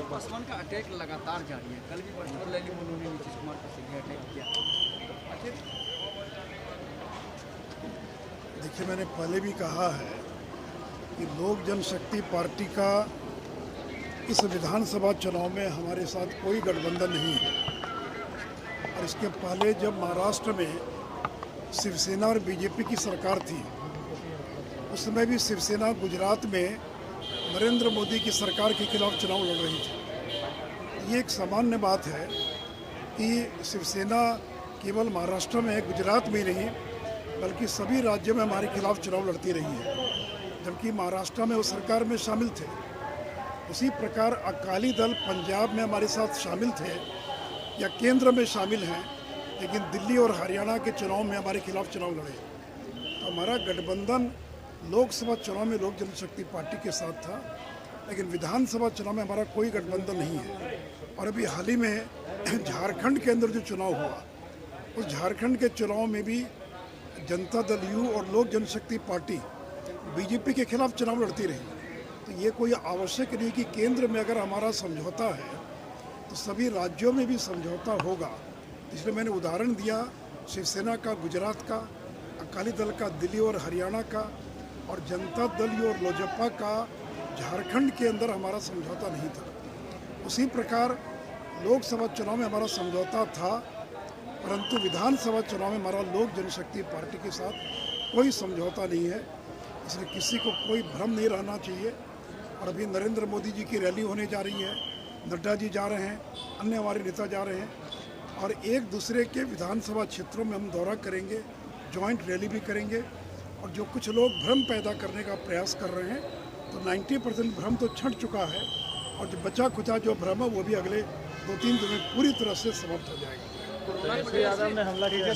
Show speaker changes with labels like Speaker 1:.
Speaker 1: पासवान का अटैक लगातार जारी है। कल भी वर्चुअल रैली में उन्होंने नीतीश कुमार पर सीधे अटैक किया।
Speaker 2: देखिए, मैंने पहले भी कहा है कि लोक जनशक्ति पार्टी का इस विधानसभा चुनाव में हमारे साथ कोई गठबंधन नहीं है। और इसके पहले जब महाराष्ट्र में शिवसेना और बीजेपी की सरकार थी, उस समय भी शिवसेना गुजरात में नरेंद्र मोदी की सरकार के खिलाफ चुनाव लड़ रही थी। ये एक सामान्य बात है कि शिवसेना केवल महाराष्ट्र में है, गुजरात में ही नहीं बल्कि सभी राज्यों में हमारे खिलाफ चुनाव लड़ती रही है, जबकि महाराष्ट्र में वो सरकार में शामिल थे। उसी प्रकार अकाली दल पंजाब में हमारे साथ शामिल थे या केंद्र में शामिल हैं, लेकिन दिल्ली और हरियाणा के चुनाव में हमारे खिलाफ चुनाव लड़े। तो हमारा गठबंधन लोकसभा चुनाव में लोक जनशक्ति पार्टी के साथ था, लेकिन विधानसभा चुनाव में हमारा कोई गठबंधन नहीं है। और अभी हाल ही में झारखंड के अंदर जो चुनाव हुआ, उस झारखंड के चुनाव में भी जनता दल यू और लोक जनशक्ति पार्टी बीजेपी के खिलाफ चुनाव लड़ती रही। तो ये कोई आवश्यक नहीं कि केंद्र में अगर हमारा समझौता है तो सभी राज्यों में भी समझौता होगा। इसलिए मैंने उदाहरण दिया शिवसेना का गुजरात का, अकाली दल का दिल्ली और हरियाणा का, और जनता दल यू और लोजपा का झारखंड के अंदर हमारा समझौता नहीं था। उसी प्रकार लोकसभा चुनाव में हमारा समझौता था, परंतु विधानसभा चुनाव में हमारा लोक जनशक्ति पार्टी के साथ कोई समझौता नहीं है। इसलिए किसी को कोई भ्रम नहीं रहना चाहिए। और अभी नरेंद्र मोदी जी की रैली होने जा रही है, नड्डा जी जा रहे हैं, अन्य हमारे नेता जा रहे हैं, और एक दूसरे के विधानसभा क्षेत्रों में हम दौरा करेंगे, जॉइंट रैली भी करेंगे। और जो कुछ लोग भ्रम पैदा करने का प्रयास कर रहे हैं, तो 90% भ्रम तो छंट चुका है, और जो बचा खुचा जो भ्रम है वो भी अगले 2-3 दिन में पूरी तरह से समाप्त हो जाएगा।
Speaker 3: तेजस्वी यादव ने हमला किया।